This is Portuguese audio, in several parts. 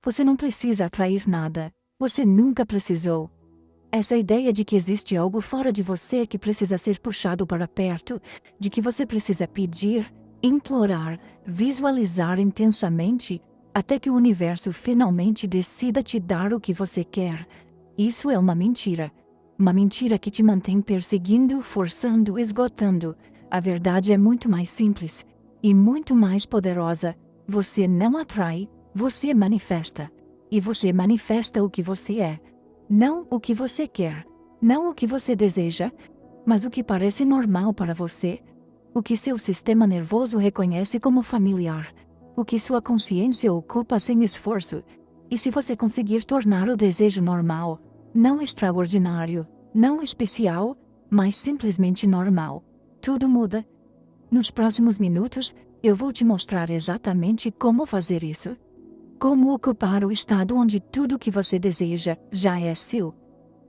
Você não precisa atrair nada. Você nunca precisou. Essa ideia de que existe algo fora de você que precisa ser puxado para perto, de que você precisa pedir, implorar, visualizar intensamente, até que o universo finalmente decida te dar o que você quer. Isso é uma mentira. Uma mentira que te mantém perseguindo, forçando, esgotando. A verdade é muito mais simples e muito mais poderosa. Você não atrai, você manifesta. E você manifesta o que você é. Não o que você quer, não o que você deseja, mas o que parece normal para você, o que seu sistema nervoso reconhece como familiar, o que sua consciência ocupa sem esforço. E se você conseguir tornar o desejo normal, não extraordinário, não especial, mas simplesmente normal, tudo muda. Nos próximos minutos, eu vou te mostrar exatamente como fazer isso. Como ocupar o estado onde tudo que você deseja já é seu.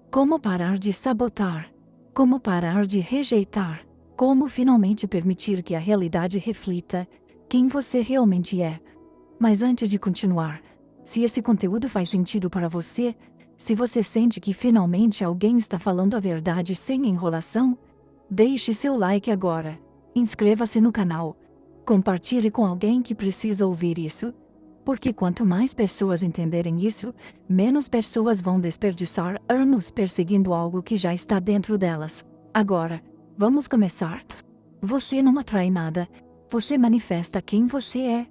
Como parar de sabotar. Como parar de rejeitar. Como finalmente permitir que a realidade reflita quem você realmente é. Mas antes de continuar, se esse conteúdo faz sentido para você, se você sente que finalmente alguém está falando a verdade sem enrolação, deixe seu like agora. Inscreva-se no canal. Compartilhe com alguém que precisa ouvir isso. Porque quanto mais pessoas entenderem isso, menos pessoas vão desperdiçar anos perseguindo algo que já está dentro delas. Agora, vamos começar. Você não atrai nada, você manifesta quem você é.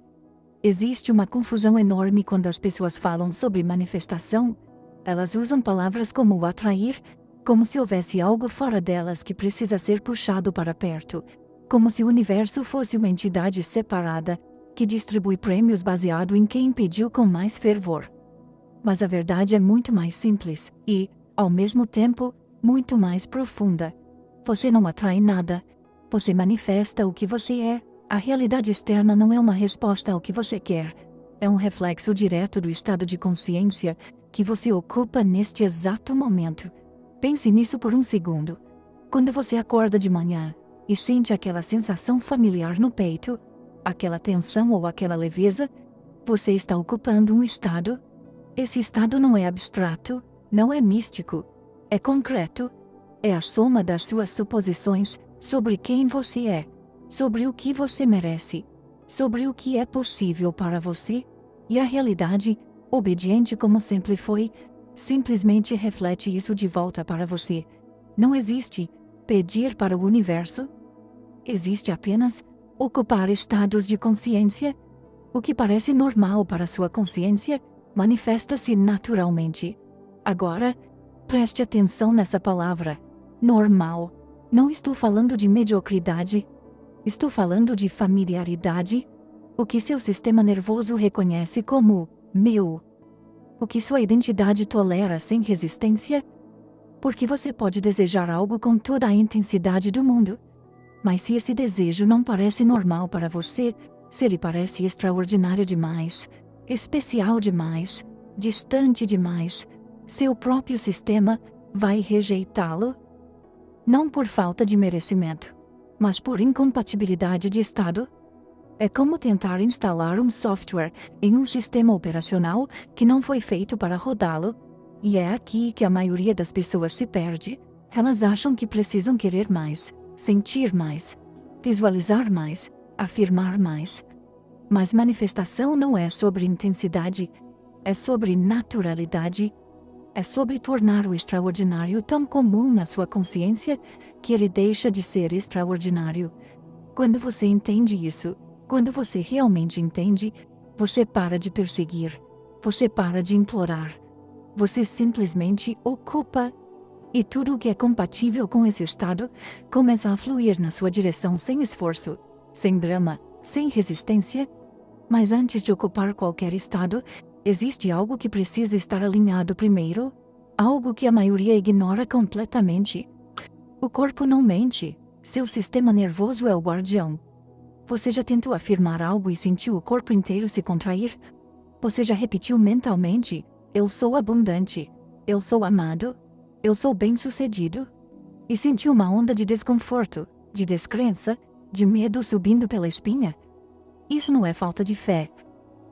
Existe uma confusão enorme quando as pessoas falam sobre manifestação. Elas usam palavras como atrair, como se houvesse algo fora delas que precisa ser puxado para perto, como se o universo fosse uma entidade separada, que distribui prêmios baseado em quem pediu com mais fervor. Mas a verdade é muito mais simples e, ao mesmo tempo, muito mais profunda. Você não atrai nada. Você manifesta o que você é. A realidade externa não é uma resposta ao que você quer. É um reflexo direto do estado de consciência que você ocupa neste exato momento. Pense nisso por um segundo. Quando você acorda de manhã e sente aquela sensação familiar no peito, aquela tensão ou aquela leveza, você está ocupando um estado. Esse estado não é abstrato, não é místico, é concreto. É a soma das suas suposições sobre quem você é, sobre o que você merece, sobre o que é possível para você, e a realidade, obediente como sempre foi, simplesmente reflete isso de volta para você. Não existe pedir para o universo. Existe apenas ocupar estados de consciência. O que parece normal para sua consciência manifesta-se naturalmente. Agora, preste atenção nessa palavra, normal. Não estou falando de mediocridade. Estou falando de familiaridade. O que seu sistema nervoso reconhece como meu. O que sua identidade tolera sem resistência. Porque você pode desejar algo com toda a intensidade do mundo. Mas se esse desejo não parece normal para você, se ele parece extraordinário demais, especial demais, distante demais, seu próprio sistema vai rejeitá-lo. Não por falta de merecimento, mas por incompatibilidade de estado. É como tentar instalar um software em um sistema operacional que não foi feito para rodá-lo. E é aqui que a maioria das pessoas se perde. Elas acham que precisam querer mais, sentir mais, visualizar mais, afirmar mais. Mas manifestação não é sobre intensidade, é sobre naturalidade. É sobre tornar o extraordinário tão comum na sua consciência que ele deixa de ser extraordinário. Quando você entende isso, quando você realmente entende, você para de perseguir, você para de implorar. Você simplesmente ocupa. E tudo o que é compatível com esse estado começa a fluir na sua direção sem esforço, sem drama, sem resistência. Mas antes de ocupar qualquer estado, existe algo que precisa estar alinhado primeiro, algo que a maioria ignora completamente. O corpo não mente, seu sistema nervoso é o guardião. Você já tentou afirmar algo e sentiu o corpo inteiro se contrair? Você já repetiu mentalmente: eu sou abundante, eu sou amado, eu sou bem-sucedido? E sentiu uma onda de desconforto, de descrença, de medo subindo pela espinha? Isso não é falta de fé.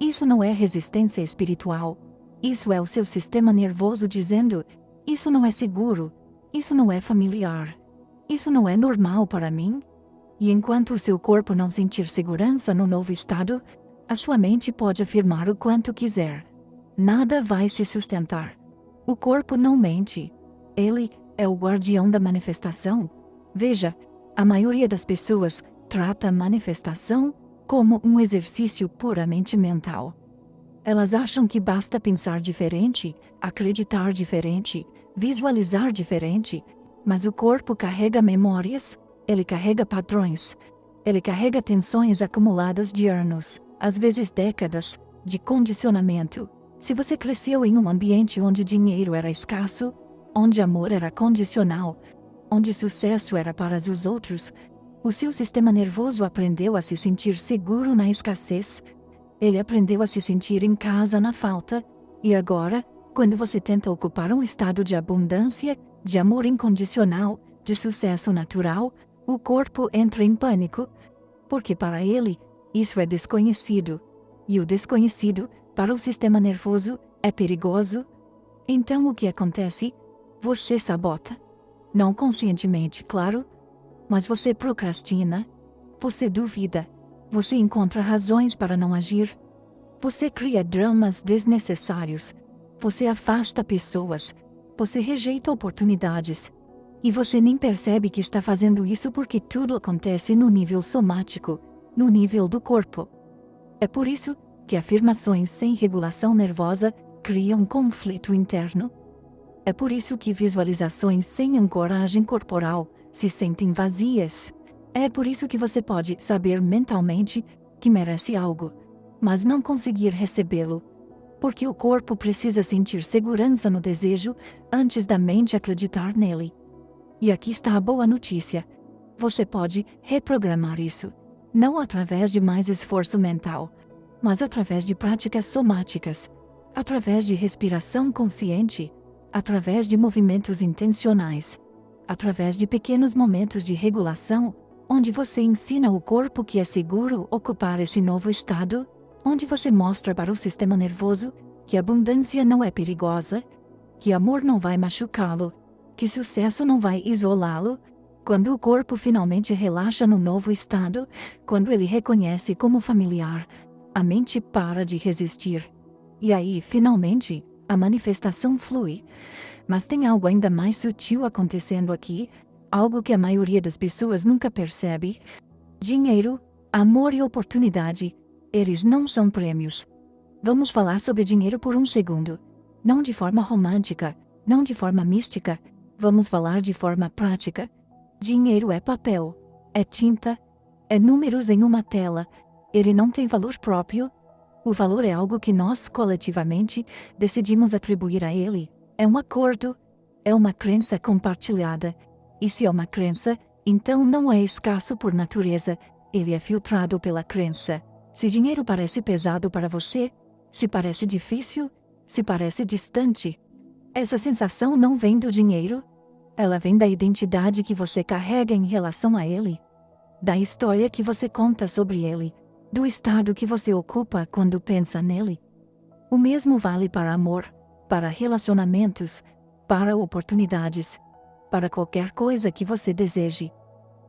Isso não é resistência espiritual. Isso é o seu sistema nervoso dizendo: isso não é seguro, isso não é familiar, isso não é normal para mim. E enquanto o seu corpo não sentir segurança no novo estado, a sua mente pode afirmar o quanto quiser. Nada vai se sustentar. O corpo não mente. Ele é o guardião da manifestação. Veja, a maioria das pessoas trata a manifestação como um exercício puramente mental. Elas acham que basta pensar diferente, acreditar diferente, visualizar diferente, mas o corpo carrega memórias, ele carrega padrões, ele carrega tensões acumuladas de anos, às vezes décadas, de condicionamento. Se você cresceu em um ambiente onde dinheiro era escasso, onde amor era condicional, onde sucesso era para os outros, o seu sistema nervoso aprendeu a se sentir seguro na escassez. Ele aprendeu a se sentir em casa na falta, e agora, quando você tenta ocupar um estado de abundância, de amor incondicional, de sucesso natural, o corpo entra em pânico, porque para ele, isso é desconhecido. E o desconhecido, para o sistema nervoso, é perigoso. Então o que acontece? Você sabota. Não conscientemente, claro, mas você procrastina, você duvida. Você encontra razões para não agir. Você cria dramas desnecessários. Você afasta pessoas. Você rejeita oportunidades. E você nem percebe que está fazendo isso porque tudo acontece no nível somático, no nível do corpo. É por isso que afirmações sem regulação nervosa criam conflito interno. É por isso que visualizações sem ancoragem corporal se sentem vazias. É por isso que você pode saber mentalmente que merece algo, mas não conseguir recebê-lo. Porque o corpo precisa sentir segurança no desejo antes da mente acreditar nele. E aqui está a boa notícia. Você pode reprogramar isso, não através de mais esforço mental, mas através de práticas somáticas, através de respiração consciente, através de movimentos intencionais, através de pequenos momentos de regulação, onde você ensina o corpo que é seguro ocupar esse novo estado, onde você mostra para o sistema nervoso que abundância não é perigosa, que amor não vai machucá-lo, que sucesso não vai isolá-lo. Quando o corpo finalmente relaxa no novo estado, quando ele reconhece como familiar, a mente para de resistir. E aí, finalmente, a manifestação flui. Mas tem algo ainda mais sutil acontecendo aqui, algo que a maioria das pessoas nunca percebe. Dinheiro, amor e oportunidade, eles não são prêmios. Vamos falar sobre dinheiro por um segundo. Não de forma romântica, não de forma mística, vamos falar de forma prática. Dinheiro é papel, é tinta, é números em uma tela. Ele não tem valor próprio. O valor é algo que nós, coletivamente, decidimos atribuir a ele. É um acordo, é uma crença compartilhada. E se é uma crença, então não é escasso por natureza, ele é filtrado pela crença. Se dinheiro parece pesado para você, se parece difícil, se parece distante, essa sensação não vem do dinheiro, ela vem da identidade que você carrega em relação a ele, da história que você conta sobre ele, do estado que você ocupa quando pensa nele. O mesmo vale para amor, para relacionamentos, para oportunidades, para qualquer coisa que você deseje.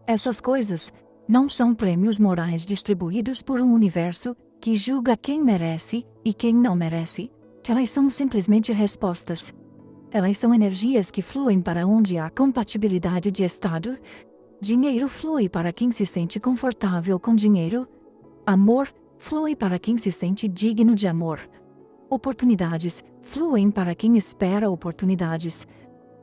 Essas coisas não são prêmios morais distribuídos por um universo que julga quem merece e quem não merece. Elas são simplesmente respostas. Elas são energias que fluem para onde há compatibilidade de estado. Dinheiro flui para quem se sente confortável com dinheiro. Amor flui para quem se sente digno de amor. Oportunidades fluem para quem espera oportunidades.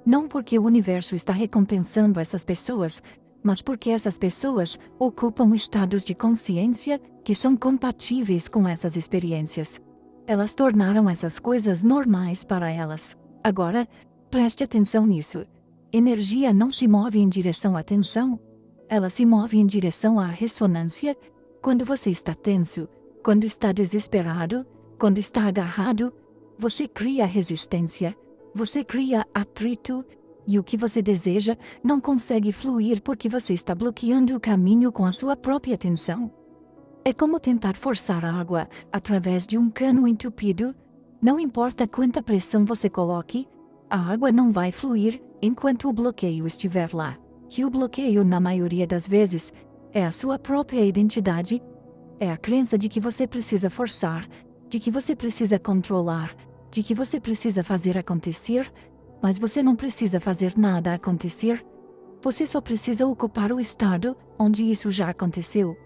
Não porque o universo está recompensando essas pessoas, mas porque essas pessoas ocupam estados de consciência que são compatíveis com essas experiências. Elas tornaram essas coisas normais para elas. Agora, preste atenção nisso. Energia não se move em direção à tensão. Ela se move em direção à ressonância. Quando você está tenso, quando está desesperado, quando está agarrado, você cria resistência, você cria atrito, e o que você deseja não consegue fluir porque você está bloqueando o caminho com a sua própria tensão. É como tentar forçar água através de um cano entupido. Não importa quanta pressão você coloque, a água não vai fluir enquanto o bloqueio estiver lá. Que o bloqueio, na maioria das vezes, é a sua própria identidade, é a crença de que você precisa forçar, de que você precisa controlar, de que você precisa fazer acontecer, mas você não precisa fazer nada acontecer. Você só precisa ocupar o estado onde isso já aconteceu.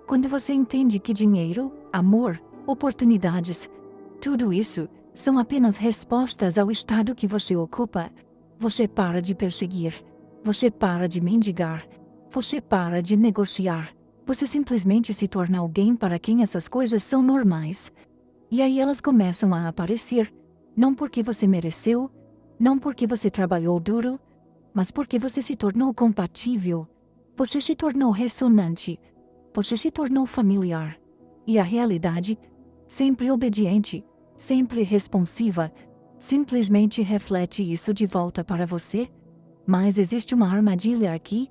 Quando você entende que dinheiro, amor, oportunidades, tudo isso são apenas respostas ao estado que você ocupa, você para de perseguir, você para de mendigar, você para de negociar, você simplesmente se torna alguém para quem essas coisas são normais. E aí elas começam a aparecer, não porque você mereceu, não porque você trabalhou duro, mas porque você se tornou compatível, você se tornou ressonante, você se tornou familiar. E a realidade, sempre obediente, sempre responsiva, simplesmente reflete isso de volta para você. Mas existe uma armadilha aqui,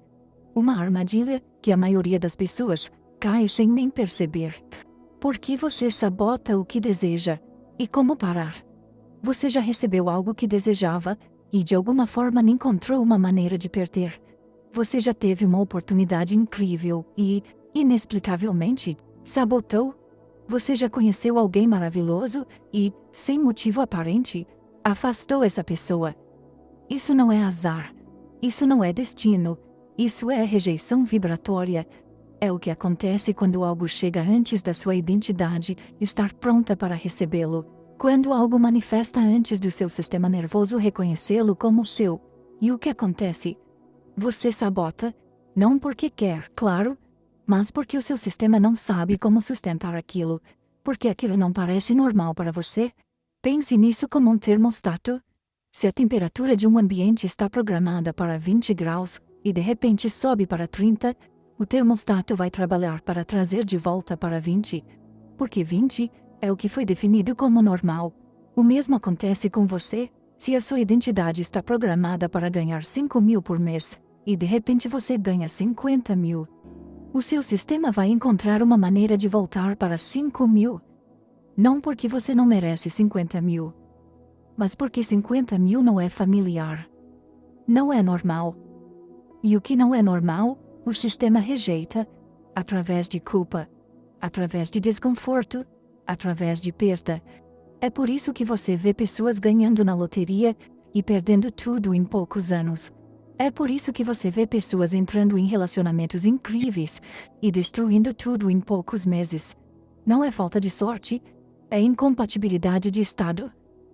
uma armadilha que a maioria das pessoas cai sem nem perceber. Porque você sabota o que deseja, e como parar? Você já recebeu algo que desejava, e de alguma forma encontrou uma maneira de perder. Você já teve uma oportunidade incrível e, inexplicavelmente, sabotou. Você já conheceu alguém maravilhoso e, sem motivo aparente, afastou essa pessoa. Isso não é azar. Isso não é destino. Isso é rejeição vibratória. É o que acontece quando algo chega antes da sua identidade estar pronta para recebê-lo. Quando algo manifesta antes do seu sistema nervoso reconhecê-lo como seu. E o que acontece? Você sabota, não porque quer, claro, mas porque o seu sistema não sabe como sustentar aquilo, porque aquilo não parece normal para você. Pense nisso como um termostato. Se a temperatura de um ambiente está programada para 20 graus, e de repente sobe para 30, o termostato vai trabalhar para trazer de volta para 20, porque 20 é o que foi definido como normal. O mesmo acontece com você, se a sua identidade está programada para ganhar 5.000 por mês, e de repente você ganha 50.000. O seu sistema vai encontrar uma maneira de voltar para 5.000. Não porque você não merece 50.000, mas porque 50.000 não é familiar. Não é normal. E o que não é normal, o sistema rejeita, através de culpa, através de desconforto, através de perda. É por isso que você vê pessoas ganhando na loteria e perdendo tudo em poucos anos. É por isso que você vê pessoas entrando em relacionamentos incríveis e destruindo tudo em poucos meses. Não é falta de sorte, é incompatibilidade de estado.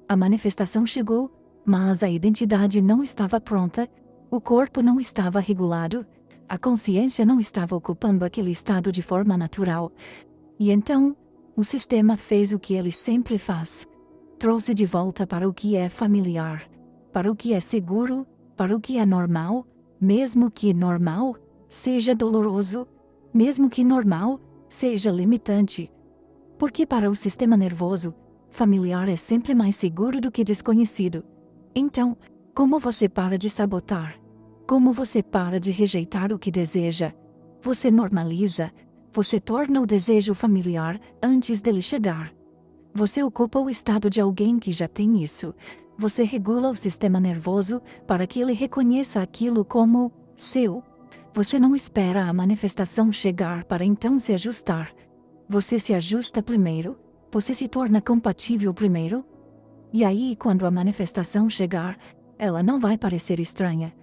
A manifestação chegou, mas a identidade não estava pronta, o corpo não estava regulado, a consciência não estava ocupando aquele estado de forma natural. E então, o sistema fez o que ele sempre faz. Trouxe de volta para o que é familiar, para o que é seguro, para o que é normal, mesmo que normal seja doloroso, mesmo que normal seja limitante. Porque para o sistema nervoso, familiar é sempre mais seguro do que desconhecido. Então, como você para de sabotar? Como você para de rejeitar o que deseja? Você normaliza, você torna o desejo familiar antes dele chegar. Você ocupa o estado de alguém que já tem isso. Você regula o sistema nervoso para que ele reconheça aquilo como seu. Você não espera a manifestação chegar para então se ajustar. Você se ajusta primeiro, você se torna compatível primeiro. E aí, quando a manifestação chegar, ela não vai parecer estranha.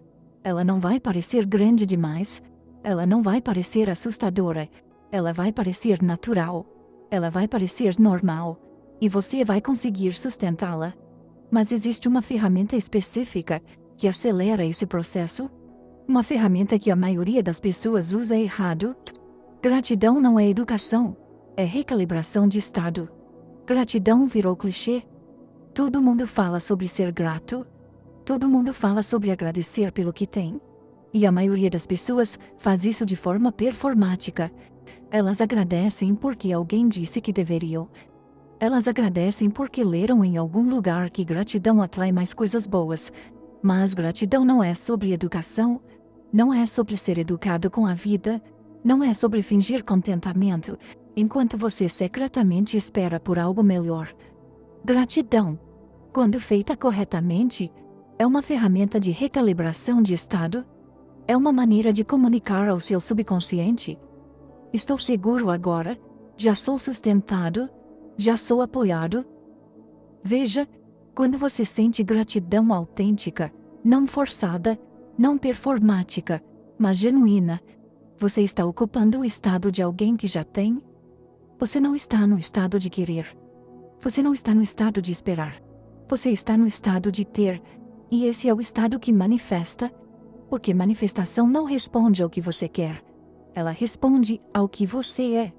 Ela não vai parecer grande demais. Ela não vai parecer assustadora. Ela vai parecer natural. Ela vai parecer normal. E você vai conseguir sustentá-la. Mas existe uma ferramenta específica que acelera esse processo? Uma ferramenta que a maioria das pessoas usa errado? Gratidão não é educação, é recalibração de estado. Gratidão virou clichê. Todo mundo fala sobre ser grato. Todo mundo fala sobre agradecer pelo que tem. E a maioria das pessoas faz isso de forma performática. Elas agradecem porque alguém disse que deveriam. Elas agradecem porque leram em algum lugar que gratidão atrai mais coisas boas. Mas gratidão não é sobre educação, não é sobre ser educado com a vida, não é sobre fingir contentamento, enquanto você secretamente espera por algo melhor. Gratidão, quando feita corretamente, é uma ferramenta de recalibração de estado. É uma maneira de comunicar ao seu subconsciente: estou seguro agora, já sou sustentado, já sou apoiado. Veja, quando você sente gratidão autêntica, não forçada, não performática, mas genuína, você está ocupando o estado de alguém que já tem. Você não está no estado de querer. Você não está no estado de esperar. Você está no estado de ter, e esse é o estado que manifesta, porque manifestação não responde ao que você quer. Ela responde ao que você é.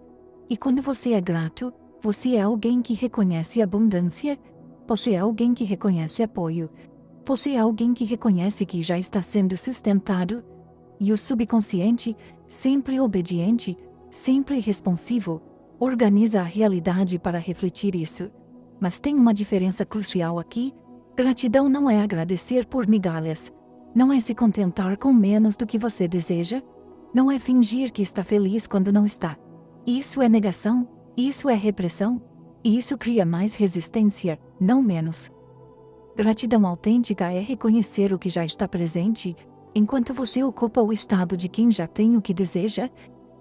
E quando você é grato, você é alguém que reconhece abundância, você é alguém que reconhece apoio, você é alguém que reconhece que já está sendo sustentado, e o subconsciente, sempre obediente, sempre responsivo, organiza a realidade para refletir isso. Mas tem uma diferença crucial aqui: gratidão não é agradecer por migalhas, não é se contentar com menos do que você deseja, não é fingir que está feliz quando não está. Isso é negação, isso é repressão, e isso cria mais resistência, não menos. Gratidão autêntica é reconhecer o que já está presente, enquanto você ocupa o estado de quem já tem o que deseja.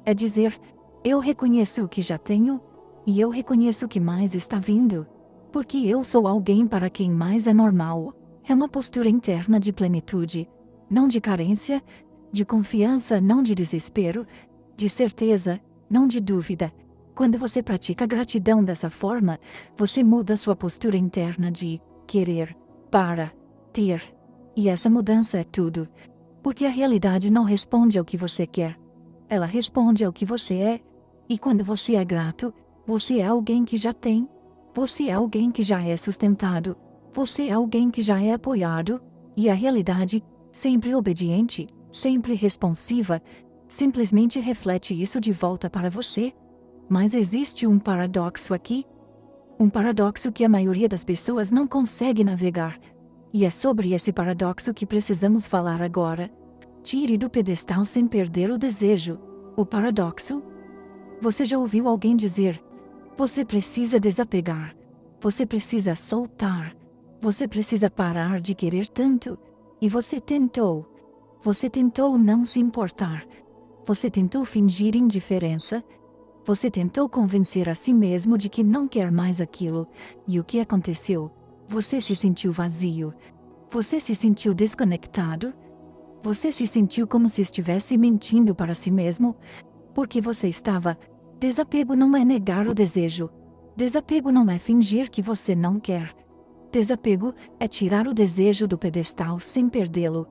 É dizer: eu reconheço o que já tenho, e eu reconheço o que mais está vindo, porque eu sou alguém para quem mais é normal. É uma postura interna de plenitude, não de carência, de confiança, não de desespero, de certeza, não de dúvida. Quando você pratica gratidão dessa forma, você muda sua postura interna de querer para ter. E essa mudança é tudo. Porque a realidade não responde ao que você quer. Ela responde ao que você é. E quando você é grato, você é alguém que já tem. Você é alguém que já é sustentado. Você é alguém que já é apoiado. E a realidade, sempre obediente, sempre responsiva, simplesmente reflete isso de volta para você. Mas existe um paradoxo aqui. Um paradoxo que a maioria das pessoas não consegue navegar. E é sobre esse paradoxo que precisamos falar agora. Tire do pedestal sem perder o desejo. O paradoxo? Você já ouviu alguém dizer: você precisa desapegar. Você precisa soltar. Você precisa parar de querer tanto. E você tentou. Você tentou não se importar. Você tentou fingir indiferença. Você tentou convencer a si mesmo de que não quer mais aquilo. E o que aconteceu? Você se sentiu vazio. Você se sentiu desconectado. Você se sentiu como se estivesse mentindo para si mesmo. Porque você estava. Desapego não é negar o desejo. Desapego não é fingir que você não quer. Desapego é tirar o desejo do pedestal sem perdê-lo.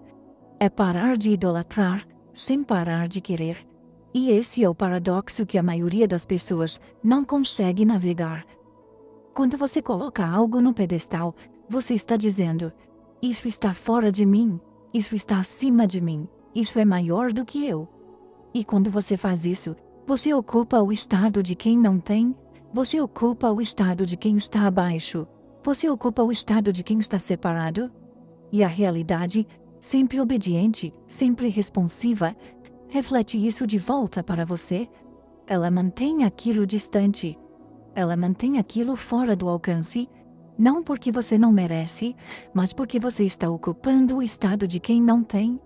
É parar de idolatrar, sem parar de querer. E esse é o paradoxo que a maioria das pessoas não consegue navegar. Quando você coloca algo no pedestal, você está dizendo: isso está fora de mim, isso está acima de mim, isso é maior do que eu. E quando você faz isso, você ocupa o estado de quem não tem, você ocupa o estado de quem está abaixo, você ocupa o estado de quem está separado. E a realidade, sempre obediente, sempre responsiva, reflete isso de volta para você. Ela mantém aquilo distante. Ela mantém aquilo fora do alcance, não porque você não merece, mas porque você está ocupando o estado de quem não tem.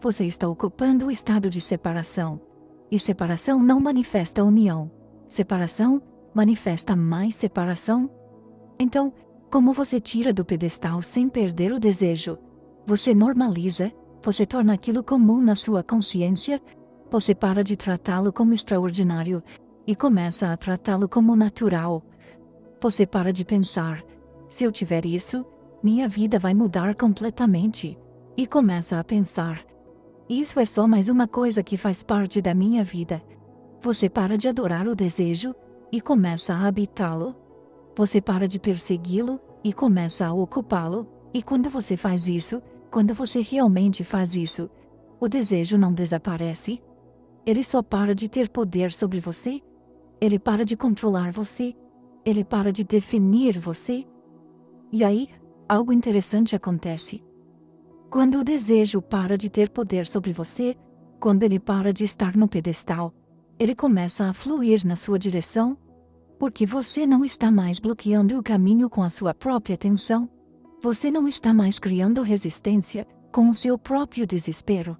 Você está ocupando o estado de separação. E separação não manifesta união. Separação manifesta mais separação. Então, como você tira do pedestal sem perder o desejo? Você normaliza. Você torna aquilo comum na sua consciência, você para de tratá-lo como extraordinário e começa a tratá-lo como natural. Você para de pensar: se eu tiver isso, minha vida vai mudar completamente. E começa a pensar: isso é só mais uma coisa que faz parte da minha vida. Você para de adorar o desejo e começa a habitá-lo. Você para de persegui-lo e começa a ocupá-lo. E quando você faz isso, quando você realmente faz isso, o desejo não desaparece. Ele só para de ter poder sobre você. Ele para de controlar você. Ele para de definir você. E aí, algo interessante acontece. Quando o desejo para de ter poder sobre você, quando ele para de estar no pedestal, ele começa a fluir na sua direção. Porque você não está mais bloqueando o caminho com a sua própria tensão. Você não está mais criando resistência com o seu próprio desespero.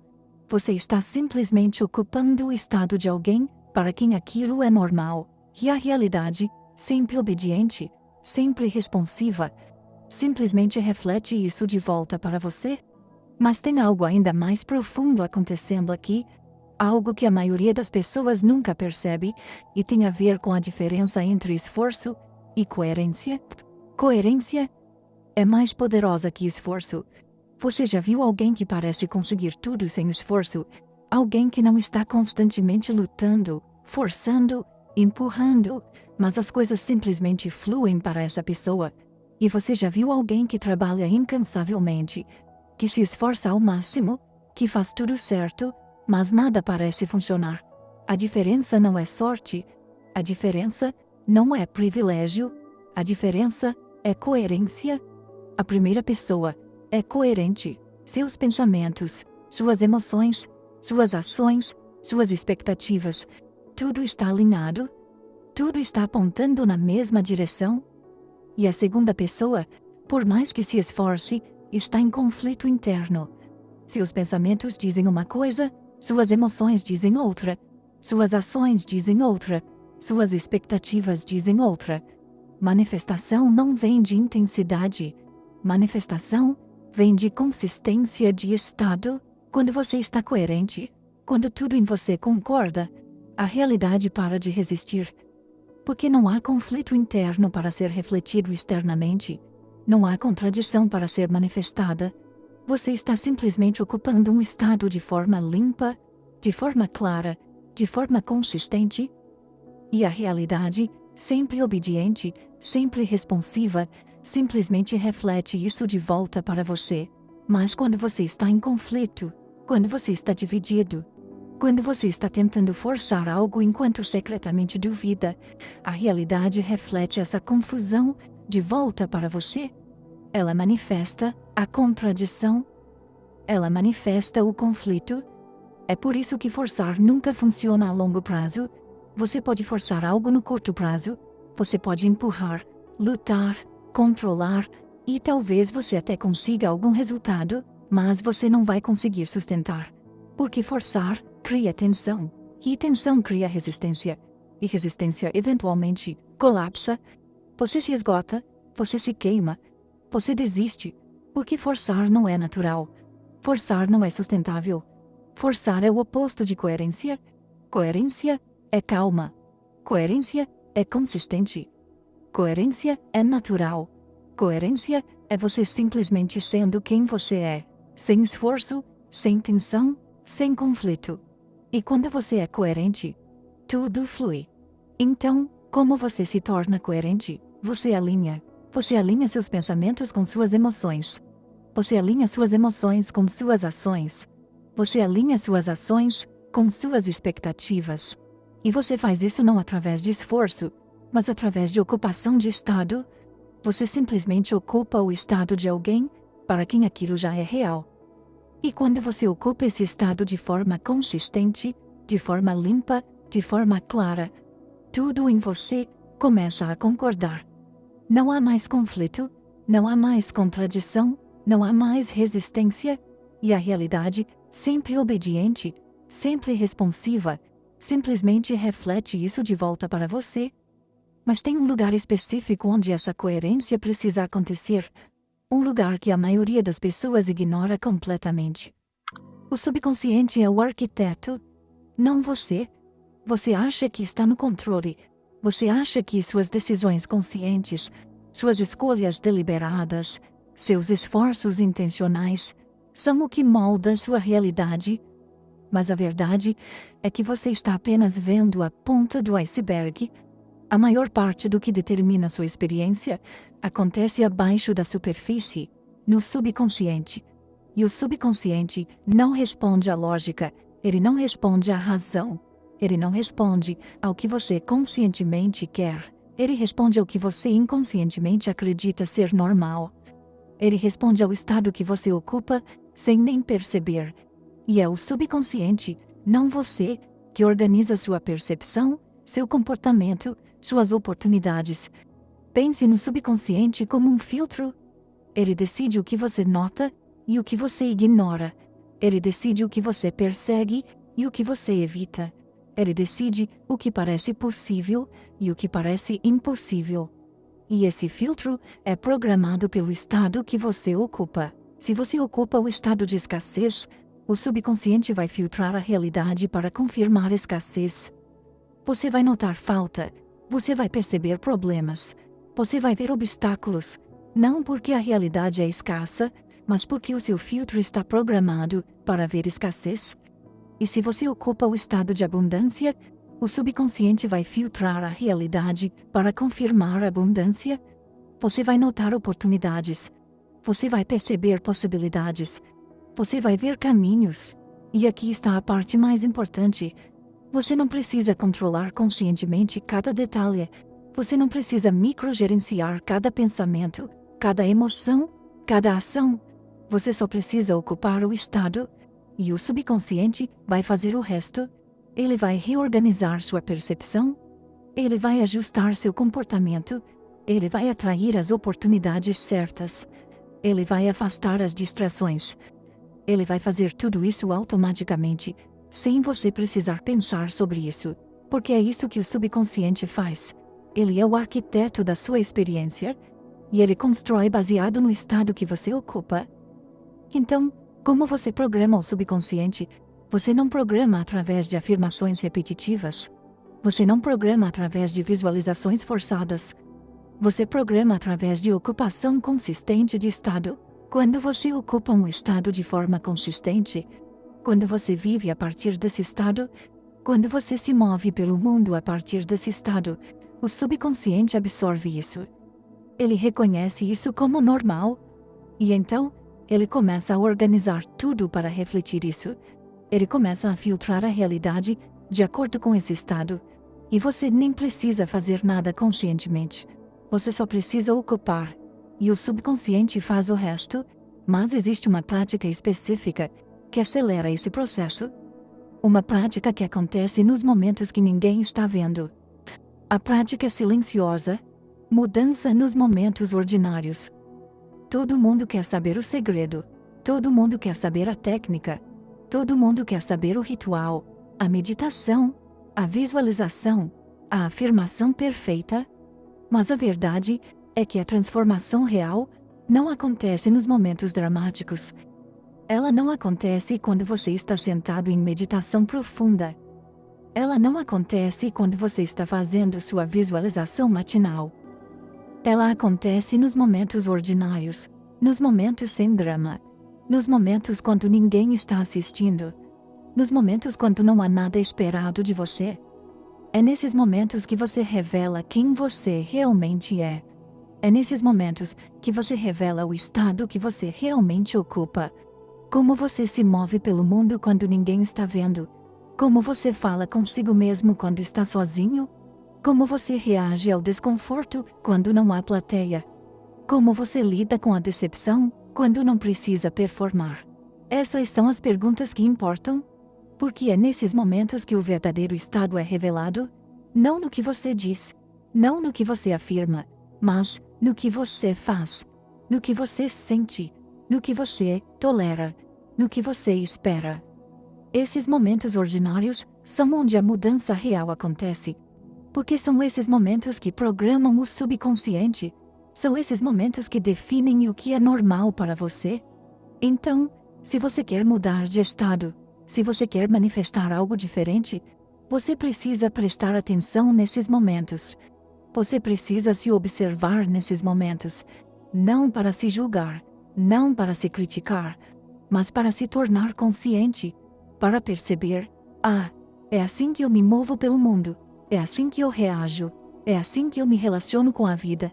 Você está simplesmente ocupando o estado de alguém para quem aquilo é normal, e a realidade, sempre obediente, sempre responsiva, simplesmente reflete isso de volta para você. Mas tem algo ainda mais profundo acontecendo aqui, algo que a maioria das pessoas nunca percebe, e tem a ver com a diferença entre esforço e coerência. Coerência é mais poderosa que esforço. Você já viu alguém que parece conseguir tudo sem esforço? Alguém que não está constantemente lutando, forçando, empurrando, mas as coisas simplesmente fluem para essa pessoa. E você já viu alguém que trabalha incansavelmente, que se esforça ao máximo, que faz tudo certo, mas nada parece funcionar? A diferença não é sorte, a diferença não é privilégio, a diferença é coerência. A primeira pessoa é coerente. Seus pensamentos, suas emoções, suas ações, suas expectativas, tudo está alinhado, tudo está apontando na mesma direção. E a segunda pessoa, por mais que se esforce, está em conflito interno. Seus pensamentos dizem uma coisa, suas emoções dizem outra, suas ações dizem outra, suas expectativas dizem outra. Manifestação não vem de intensidade. Manifestação vem de consistência de estado. Quando você está coerente, quando tudo em você concorda, a realidade para de resistir. Porque não há conflito interno para ser refletido externamente. Não há contradição para ser manifestada. Você está simplesmente ocupando um estado de forma limpa, de forma clara, de forma consistente. E a realidade, sempre obediente, sempre responsiva, simplesmente reflete isso de volta para você. Mas quando você está em conflito, quando você está dividido, quando você está tentando forçar algo enquanto secretamente duvida, a realidade reflete essa confusão de volta para você. Ela manifesta a contradição. Ela manifesta o conflito. É por isso que forçar nunca funciona a longo prazo. Você pode forçar algo no curto prazo. Você pode empurrar, lutar, controlar, e talvez você até consiga algum resultado, mas você não vai conseguir sustentar. Porque forçar cria tensão, e tensão cria resistência, e resistência eventualmente colapsa. Você se esgota, você se queima, você desiste, porque forçar não é natural. Forçar não é sustentável. Forçar é o oposto de coerência. Coerência é calma. Coerência é consistente. Coerência é natural. Coerência é você simplesmente sendo quem você é, sem esforço, sem tensão, sem conflito. E quando você é coerente, tudo flui. Então, como você se torna coerente? Você alinha seus pensamentos com suas emoções. Você alinha suas emoções com suas ações. Você alinha suas ações com suas expectativas. E você faz isso não através de esforço, mas através de ocupação de estado. Você simplesmente ocupa o estado de alguém para quem aquilo já é real. E quando você ocupa esse estado de forma consistente, de forma limpa, de forma clara, tudo em você começa a concordar. Não há mais conflito, não há mais contradição, não há mais resistência, e a realidade, sempre obediente, sempre responsiva, simplesmente reflete isso de volta para você. Mas tem um lugar específico onde essa coerência precisa acontecer. Um lugar que a maioria das pessoas ignora completamente. O subconsciente é o arquiteto, não você. Você acha que está no controle. Você acha que suas decisões conscientes, suas escolhas deliberadas, seus esforços intencionais, são o que molda sua realidade. Mas a verdade é que você está apenas vendo a ponta do iceberg. A maior parte do que determina sua experiência acontece abaixo da superfície, no subconsciente. E o subconsciente não responde à lógica, ele não responde à razão, ele não responde ao que você conscientemente quer, ele responde ao que você inconscientemente acredita ser normal. Ele responde ao estado que você ocupa sem nem perceber. E é o subconsciente, não você, que organiza sua percepção, seu comportamento, suas oportunidades. Pense no subconsciente como um filtro. Ele decide o que você nota e o que você ignora. Ele decide o que você persegue e o que você evita. Ele decide o que parece possível e o que parece impossível. E esse filtro é programado pelo estado que você ocupa. Se você ocupa o estado de escassez, o subconsciente vai filtrar a realidade para confirmar a escassez. Você vai notar falta, você vai perceber problemas, você vai ver obstáculos, não porque a realidade é escassa, mas porque o seu filtro está programado para ver escassez. E se você ocupa o estado de abundância, o subconsciente vai filtrar a realidade para confirmar a abundância. Você vai notar oportunidades, você vai perceber possibilidades, você vai ver caminhos. E aqui está a parte mais importante. Você não precisa controlar conscientemente cada detalhe. Você não precisa microgerenciar cada pensamento, cada emoção, cada ação. Você só precisa ocupar o estado. E o subconsciente vai fazer o resto. Ele vai reorganizar sua percepção. Ele vai ajustar seu comportamento. Ele vai atrair as oportunidades certas. Ele vai afastar as distrações. Ele vai fazer tudo isso automaticamente, sem você precisar pensar sobre isso, porque é isso que o subconsciente faz. Ele é o arquiteto da sua experiência, e ele constrói baseado no estado que você ocupa. Então, como você programa o subconsciente? Você não programa através de afirmações repetitivas. Você não programa através de visualizações forçadas. Você programa através de ocupação consistente de estado. Quando você ocupa um estado de forma consistente, quando você vive a partir desse estado, quando você se move pelo mundo a partir desse estado, o subconsciente absorve isso. Ele reconhece isso como normal. E então, ele começa a organizar tudo para refletir isso. Ele começa a filtrar a realidade de acordo com esse estado. E você nem precisa fazer nada conscientemente. Você só precisa ocupar. E o subconsciente faz o resto. Mas existe uma prática específica que acelera esse processo. Uma prática que acontece nos momentos que ninguém está vendo. A prática silenciosa. Mudança nos momentos ordinários. Todo mundo quer saber o segredo. Todo mundo quer saber a técnica. Todo mundo quer saber o ritual, a meditação, a visualização, a afirmação perfeita. Mas a verdade é que a transformação real não acontece nos momentos dramáticos. Ela não acontece quando você está sentado em meditação profunda. Ela não acontece quando você está fazendo sua visualização matinal. Ela acontece nos momentos ordinários, nos momentos sem drama, nos momentos quando ninguém está assistindo, nos momentos quando não há nada esperado de você. É nesses momentos que você revela quem você realmente é. É nesses momentos que você revela o estado que você realmente ocupa. Como você se move pelo mundo quando ninguém está vendo. Como você fala consigo mesmo quando está sozinho. Como você reage ao desconforto quando não há plateia. Como você lida com a decepção quando não precisa performar. Essas são as perguntas que importam. Porque é nesses momentos que o verdadeiro estado é revelado. Não no que você diz. Não no que você afirma. Mas no que você faz. No que você sente. No que você tolera. No que você espera. Esses momentos ordinários são onde a mudança real acontece. Porque são esses momentos que programam o subconsciente. São esses momentos que definem o que é normal para você. Então, se você quer mudar de estado, se você quer manifestar algo diferente, você precisa prestar atenção nesses momentos. Você precisa se observar nesses momentos. Não para se julgar, não para se criticar, mas para se tornar consciente, para perceber: ah, é assim que eu me movo pelo mundo, é assim que eu reajo, é assim que eu me relaciono com a vida.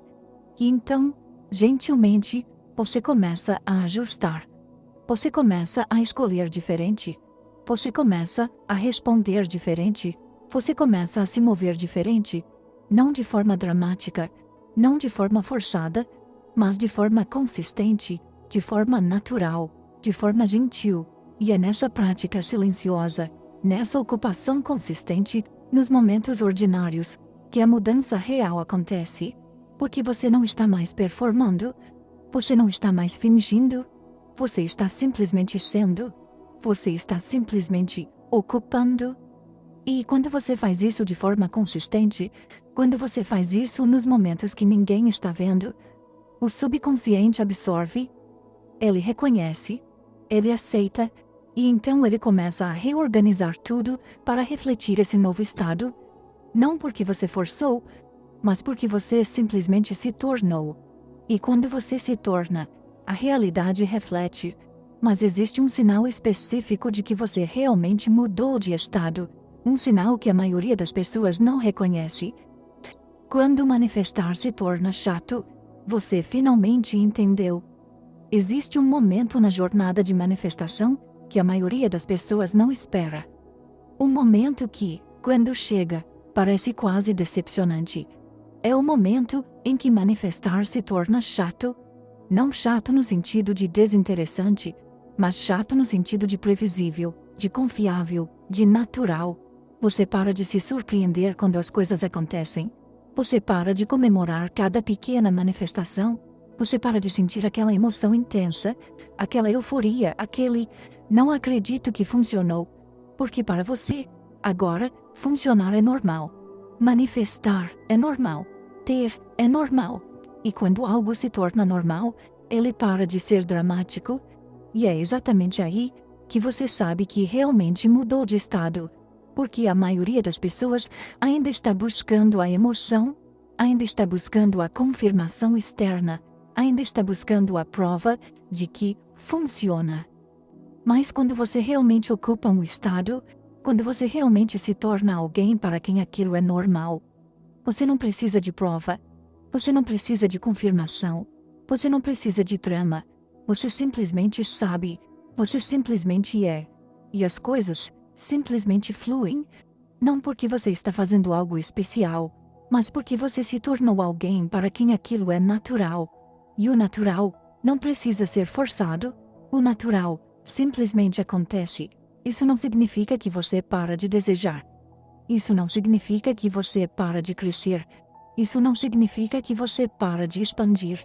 E então, gentilmente, você começa a ajustar. Você começa a escolher diferente. Você começa a responder diferente. Você começa a se mover diferente. Não de forma dramática, não de forma forçada, mas de forma consistente, de forma natural, de forma gentil. E é nessa prática silenciosa, nessa ocupação consistente, nos momentos ordinários, que a mudança real acontece, porque você não está mais performando, você não está mais fingindo, você está simplesmente sendo, você está simplesmente ocupando. E quando você faz isso de forma consistente, quando você faz isso nos momentos que ninguém está vendo, o subconsciente absorve, ele reconhece, ele aceita, e então ele começa a reorganizar tudo para refletir esse novo estado, não porque você forçou, mas porque você simplesmente se tornou. E quando você se torna, a realidade reflete, mas existe um sinal específico de que você realmente mudou de estado, um sinal que a maioria das pessoas não reconhece. Quando manifestar se torna chato, você finalmente entendeu. Existe um momento na jornada de manifestação que a maioria das pessoas não espera. Um momento que, quando chega, parece quase decepcionante. É o momento em que manifestar se torna chato. Não chato no sentido de desinteressante, mas chato no sentido de previsível, de confiável, de natural. Você para de se surpreender quando as coisas acontecem. Você para de comemorar cada pequena manifestação. Você para de sentir aquela emoção intensa, aquela euforia, aquele "não acredito que funcionou", porque para você, agora, funcionar é normal. Manifestar é normal. Ter é normal. E quando algo se torna normal, ele para de ser dramático. E é exatamente aí que você sabe que realmente mudou de estado. Porque a maioria das pessoas ainda está buscando a emoção, ainda está buscando a confirmação externa, ainda está buscando a prova de que funciona. Mas quando você realmente ocupa um estado, quando você realmente se torna alguém para quem aquilo é normal, você não precisa de prova, você não precisa de confirmação, você não precisa de trama, você simplesmente sabe, você simplesmente é. E as coisas simplesmente fluem, não porque você está fazendo algo especial, mas porque você se tornou alguém para quem aquilo é natural. E o natural não precisa ser forçado, o natural simplesmente acontece. Isso não significa que você para de desejar. Isso não significa que você para de crescer. Isso não significa que você para de expandir.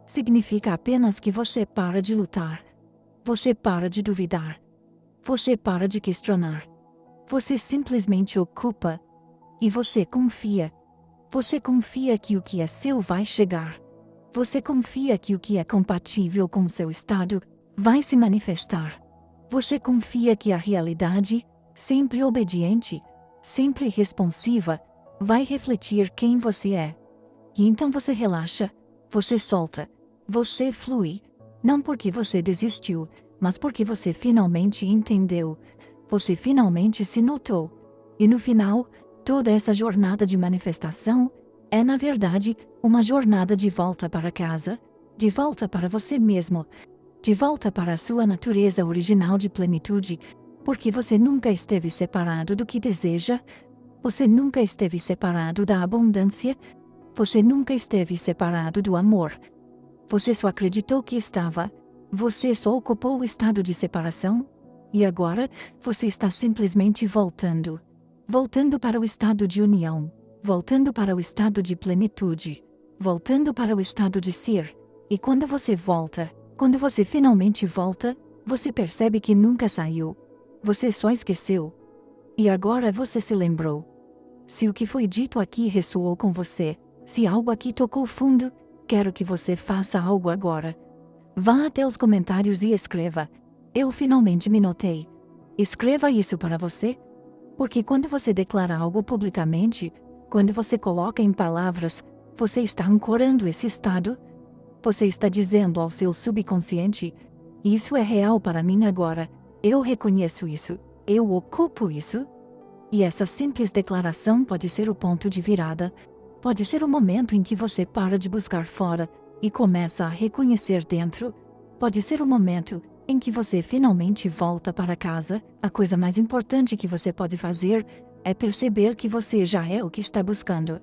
Significa apenas que você para de lutar. Você para de duvidar. Você para de questionar. Você simplesmente ocupa. E você confia. Você confia que o que é seu vai chegar. Você confia que o que é compatível com seu estado vai se manifestar. Você confia que a realidade, sempre obediente, sempre responsiva, vai refletir quem você é. E então você relaxa, você solta, você flui, não porque você desistiu, mas porque você finalmente entendeu, você finalmente se notou. E no final, toda essa jornada de manifestação é, na verdade, uma jornada de volta para casa, de volta para você mesmo, de volta para a sua natureza original de plenitude, porque você nunca esteve separado do que deseja, você nunca esteve separado da abundância, você nunca esteve separado do amor. Você só acreditou que estava, você só ocupou o estado de separação, e agora você está simplesmente voltando. Voltando para o estado de união, voltando para o estado de plenitude, voltando para o estado de ser. E quando você volta, quando você finalmente volta, você percebe que nunca saiu. Você só esqueceu. E agora você se lembrou. Se o que foi dito aqui ressoou com você, se algo aqui tocou fundo, quero que você faça algo agora. Vá até os comentários e escreva: "Eu finalmente me notei". Escreva isso para você. Porque quando você declara algo publicamente, quando você coloca em palavras, você está ancorando esse estado. Você está dizendo ao seu subconsciente: "Isso é real para mim agora. Eu reconheço isso. Eu ocupo isso". E essa simples declaração pode ser o ponto de virada. Pode ser o momento em que você para de buscar fora e começa a reconhecer dentro. Pode ser o momento em que você finalmente volta para casa. A coisa mais importante que você pode fazer é perceber que você já é o que está buscando.